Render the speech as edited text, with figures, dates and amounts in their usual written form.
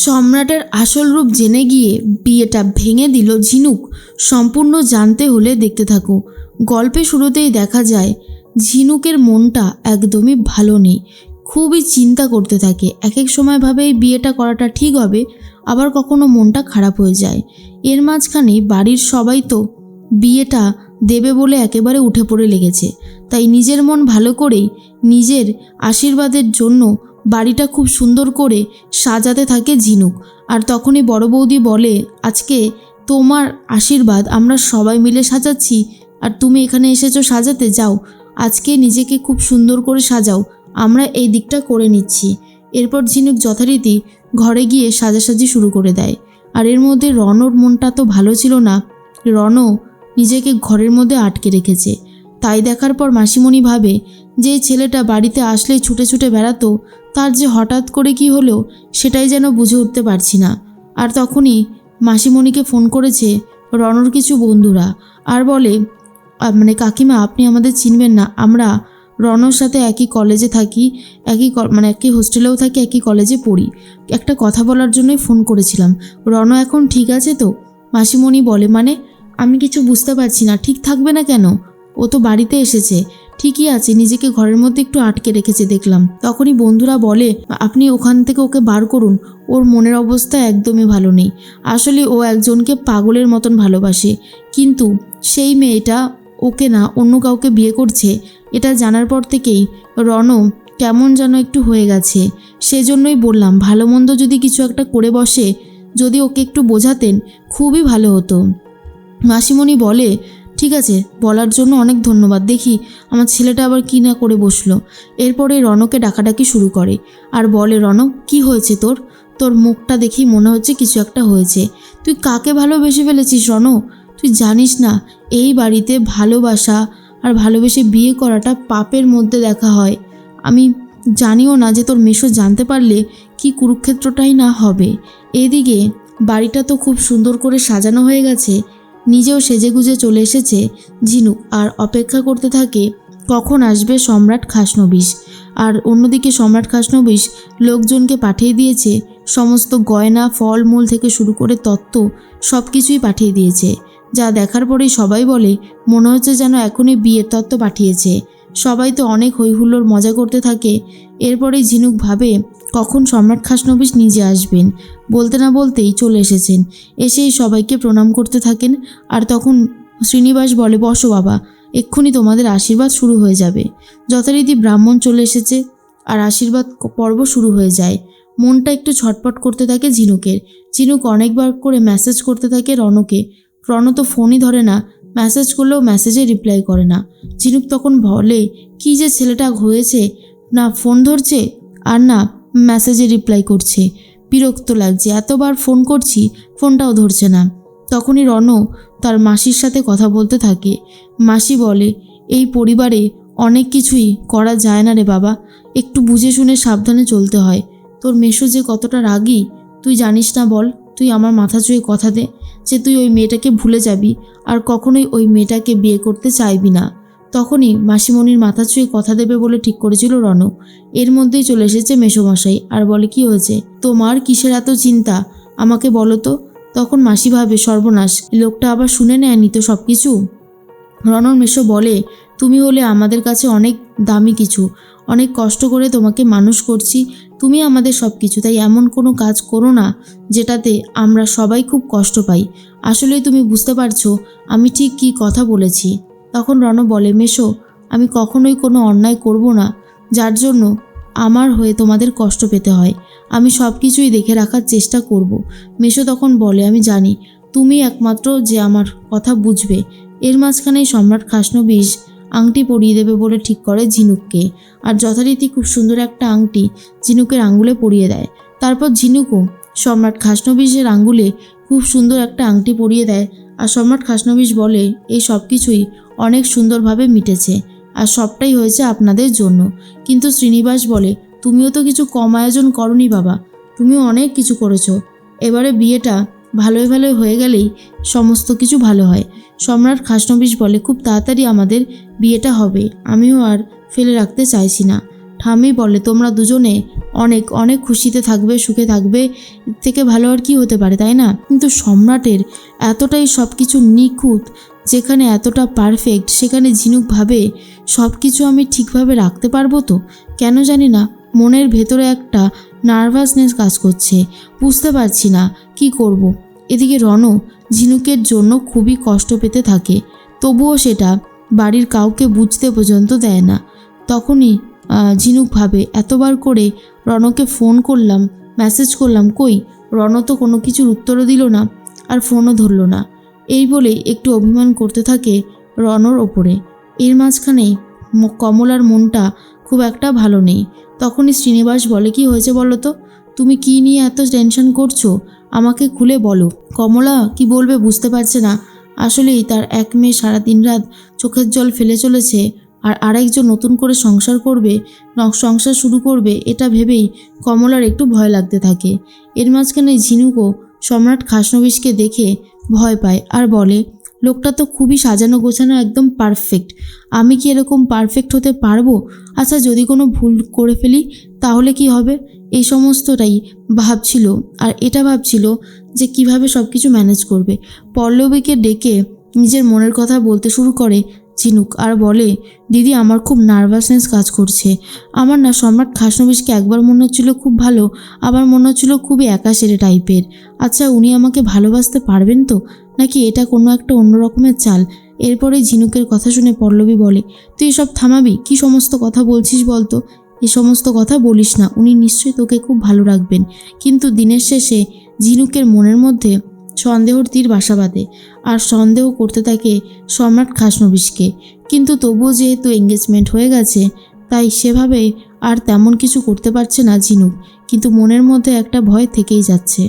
সম্রাটের আসল রূপ জেনে গিয়ে বিয়েটা ভেঙে দিল ঝিনুক। সম্পূর্ণ জানতে হলে দেখতে থাকো। গল্পে শুরুতেই দেখা যায় ঝিনুকের মনটা একদমই ভালো নেই, খুবই চিন্তা করতে থাকে। এক এক সময় ভাবে এই বিয়েটা করাটা ঠিক হবে, আবার কখনো মনটা খারাপ হয়ে যায়। এর মাঝখানে বাড়ির সবাই তো বিয়েটা দেবে বলে একেবারে উঠে পড়ে লেগেছে। তাই নিজের মন ভালো করেই নিজের আশীর্বাদের জন্য বাড়িটা খুব সুন্দর করে সাজাতে থাকে ঝিনুক। আর তখনই বড় বৌদি বলে, আজকে তোমার আশীর্বাদ আমরা সবাই মিলে সাজাচ্ছি, আর তুমি এখানে এসেছো সাজাতে, যাও আজকে নিজেকে খুব সুন্দর করে সাজাও, আমরা এই দিকটা করে নিচ্ছি। এরপর ঝিনুক যথারীতি ঘরে গিয়ে সাজাসাজি শুরু করে দেয়। আর এর মধ্যে রণর মনটা তো ভালো ছিল না। রণও নিজেকে ঘরের মধ্যে আটকে রেখেছে। তাই দেখার পর মাসিমণি ভাবে যে ছেলেটা বাড়িতে আসলেই ছুটে ছুটে বেড়াতো, তার যে হঠাৎ করে কি হলো সেটাই যেন বুঝে উঠতে পারছি না। আর তখনই মাসিমণিকে ফোন করেছে রণর কিছু বন্ধুরা, আর বলে কাকিমা আপনি আমাদের চিনবেন না, আমরা রণর সাথে একই কলেজে থাকি, একই হোস্টেলেও থাকি, একই কলেজে পড়ি। একটা কথা বলার জন্যই ফোন করেছিলাম। রণ এখন ঠিক আছে তো? মাসিমণি বলে, আমি কিছু বুঝতে পারছি না। ঠিক থাকবে না কেন? ও তো বাড়িতে এসেছে, ঠিকই আছে, নিজেকে ঘরের মধ্যে একটু আটকে রেখেছে দেখলাম। তখনই বন্ধুরা বলে, আপনি ওখান থেকে ওকে বার করুন, ওর মনের অবস্থা একদমই ভালো নেই। আসলে ও একজনকে পাগলের মতন ভালোবাসে, কিন্তু সেই মেয়েটা ওকে না অন্য কাউকে বিয়ে করছে, এটা জানার পর থেকেই রণ কেমন যেন একটু হয়ে গেছে। সেজন্যই বললাম, ভালো মন্দ যদি কিছু একটা করে বসে, যদি ওকে একটু বোঝাতেন খুবই ভালো হতো। মাসিমণি বলে, ঠিক আছে, বলার জন্য অনেক ধন্যবাদ, দেখি আমার ছেলেটা আবার কি না করে বসলো। এরপরে রণকে ডাকাডাকি শুরু করে আর বলে, রণ কি হয়েছে তোর? তোর মুখটা দেখেই মনে হচ্ছে কিছু একটা হয়েছে। তুই কাকে ভালোবেসে ফেলেছিস রণ? তুই জানিস না এই বাড়িতে ভালোবাসা আর ভালোবেসে বিয়ে করাটা পাপের মধ্যে দেখা হয়। আমি জানিও না যে তোর মেশো জানতে পারলে কি কুরুক্ষেত্রটাই না হবে। এদিকে বাড়িটা তো খুব সুন্দর করে সাজানো হয়ে গেছে, নিজেও সেজেগুজে চলে এসেছে ঝিনুক, আর অপেক্ষা করতে থাকে কখন আসবে সম্রাট খাসনবিশ। আর অন্যদিকে সম্রাট খাসনবিশ লোকজনকে পাঠিয়ে দিয়েছে, সমস্ত গয়না ফলমূল থেকে শুরু করে তত্ত্ব সব কিছুই পাঠিয়ে দিয়েছে। যা দেখার পরেই সবাই বলে, মনে হচ্ছে যেন এখনই বিয়ের তত্ত্ব পাঠিয়েছে। সবাই তো অনেক হইহুল্লোড় মজা করতে থাকে। এরপরে ঝিনুক ভাবে কখন সম্রাট খাসনবিশ নিজে আসবেন। বলতে না বলতেই চলে এসেছেন। এসেই সবাইকে প্রণাম করতে থাকেন। আর তখন শ্রীনিবাস বলে, বসো বাবা, এক্ষুনি তোমাদের আশীর্বাদ শুরু হয়ে যাবে। যথারীতি ব্রাহ্মণ চলে এসেছে আর আশীর্বাদ পর্ব শুরু হয়ে যায়। মনটা একটু ছটপট করতে থাকে ঝিনুকের। ঝিনুক অনেকবার করে মেসেজ করতে থাকে রণকে। রণ তো ফোনই ধরে না, মেসেজ করলেও মেসেজে রিপ্লাই করে না। ঝিনুক তখন বলে, কি যে ছেলেটা হয়েছে, না ফোন ধরছে আর না মেসেজে রিপ্লাই করছে। বিরক্ত লাগছে, এতবার ফোন করছি ফোনটাও ধরছে না। তখনই রণ তার মাসির সাথে কথা বলতে থাকে। মাসি বলে, এই পরিবারে অনেক কিছুই করা যায় না রে বাবা, একটু বুঝে শুনে সাবধানে চলতে হয়। তোর মেশো যে কতটা রাগী তুই জানিস না বল? তুই আমার মাথা ছুঁয়ে কথা দে যে তুই ওই মেয়েটাকে ভুলে যাবি আর কখনোই ওই মেয়েটাকে বিয়ে করতে চাইবি না। তখনই মাসিমণির মাথা ছুঁয়ে কথা দেবে বলে ঠিক করেছিল রণ। এর মধ্যেই চলে এসেছে মেসোমশাই আর বলে, কি হয়েছে তোমার, কিসের এত চিন্তা আমাকে বলো তো। তখন মাসি ভাবে, সর্বনাশ, লোকটা আবার শুনে নেয়নি তো সব কিছু। রণর মেসো বলে, তুমি হলে আমাদের কাছে অনেক দামি কিছু, অনেক কষ্ট করে তোমাকে মানুষ করছি, তুমি আমাদের সব কিছু, তাই এমন কোনো কাজ করো না যেটাতে আমরা সবাই খুব কষ্ট পাই। আসলেই তুমি বুঝতে পারছো আমি ঠিক কী কথা বলেছি। তখন রণ বলে, মেসো, আমি কখনোই কোনো অন্যায় করব না যার জন্য আমার হয়ে তোমাদের কষ্ট পেতে হয়। আমি সব কিছুই দেখে রাখার চেষ্টা করব। মেসো তখন বলে, আমি জানি তুমি একমাত্র যে আমার কথা বুঝবে। এর মাঝখানেই সম্রাট খাসনবিশ আংটি পরিয়ে দেবে বলে ঠিক করে ঝিনুককে, আর যথারীতি খুব সুন্দর একটা আংটি ঝিনুকের আঙ্গুলে পরিয়ে দেয়। তারপর ঝিনুকও সম্রাট খাসনবিশের আঙ্গুলে খুব সুন্দর একটা আংটি পরিয়ে দেয়। আর সম্রাট খাসনবিশ বলে, এই সব কিছুই অনেক সুন্দরভাবে মিটেছে আর সবটাই হয়েছে আপনাদের জন্য। কিন্তু শ্রীনিবাস বলে, তুমিও তো কিছু কম আয়োজন করনি বাবা, তুমিও অনেক কিছু করেছো। এবারে বিয়েটা ভালোই ভালোই হয়ে গেলেই সমস্ত কিছু ভালো হয়। সম্রাট খাসনবিশ বলে, খুব তাড়াতাড়ি আমাদের বিয়েটা হবে, আমিও আর ফেলে রাখতে চাইছি না। ঠাম্মি বলে তোমরা দুজনে অনেক অনেক খুশিতে থাকবে, সুখে থাকবে, এর থেকে ভালো আর কি হতে পারে, তাই না? কিন্তু সম্রাটের এতটাই সব কিছু নিখুঁত, যেখানে এতটা পারফেক্ট, সেখানে ঝিনুক ভাবে সব কিছু আমি ঠিকভাবে রাখতে পারবো তো? কেন জানি না মনের ভেতরে একটা নার্ভাসনেস কাজ করছে, বুঝতে পারছি না কি করব। এদিকে রণ ঝিনুকের জন্য খুবই কষ্ট পেতে থাকে, তবুও সেটা বাড়ির কাউকে বুঝতে পর্যন্ত দেয় না। তখনই ঝিনুক ভাবে এতবার করে রণকে ফোন করলাম, মেসেজ করলাম, কই রণ তো কোনো কিছুর উত্তরও দিল না আর ফোনও ধরলো না। এই বলেই একটু অভিমান করতে থাকে রণর ওপরে। এর মাঝখানেই কমলার মনটা খুব একটা ভালো নেই। তখনই শ্রীনিবাস বলে, কি হয়েছে বলো তো, তুমি কি নিয়ে এত টেনশন করছো, আমাকে খুলে বলো। কমলা কি বলবে বুঝতে পারছে না। আসলেই তার এক মেয়ে সারা দিন রাত চোখের জল ফেলে চলেছে, আর আরেকজন নতুন করে সংসার শুরু করবে, এটা ভেবেই কমলার একটু ভয় লাগতে থাকে। এর মাঝখানে ঝিনুকও সম্রাট খাসনবিশকে দেখে ভয় পায় আর বলে, লোকটা তো খুবই সাজানো গোছানো, একদম পারফেক্ট। আমি কি এরকম পারফেক্ট হতে পারবো? আচ্ছা যদি কোনো ভুল করে ফেলি তাহলে কি হবে? এই সমস্তটাই ভাবছিল, আর এটা ভাবছিল যে কিভাবে সব কিছু ম্যানেজ করবে। পল্লবীকে ডেকে নিজের মনের কথা বলতে শুরু করে ঝিনুক আর বলে, দিদি আমার খুব নার্ভাসনেস কাজ করছে। আমার না সম্রাট খাসনবিশকে একবার মনে হচ্ছিল খুব ভালো, আবার মনে হচ্ছিল খুবই একা সেরে টাইপের। আচ্ছা উনি আমাকে ভালোবাসতে পারবেন তো, নাকি এটা কোনো একটা অন্য রকমের চাল? এরপরে ঝিনুকের কথা শুনে পল্লবী বলে, তুই এসব থামাবি? কি সমস্ত কথা বলছিস বলতো? এ সমস্ত কথা বলিস না, উনি নিশ্চয়ই তোকে খুব ভালো রাখবেন। কিন্তু দিনের শেষে ঝিনুকের মনের মধ্যে সন্দেহর তীর বাসা বাঁধে, আর সন্দেহ করতে থাকে সম্রাট খাসনবিশকে। কিন্তু তবুও যেহেতু এঙ্গেজমেন্ট হয়ে গেছে, তাই সেভাবে আর তেমন কিছু করতে পারছে না ঝিনুক, কিন্তু মনের মধ্যে একটা ভয় থেকেই যাচ্ছে।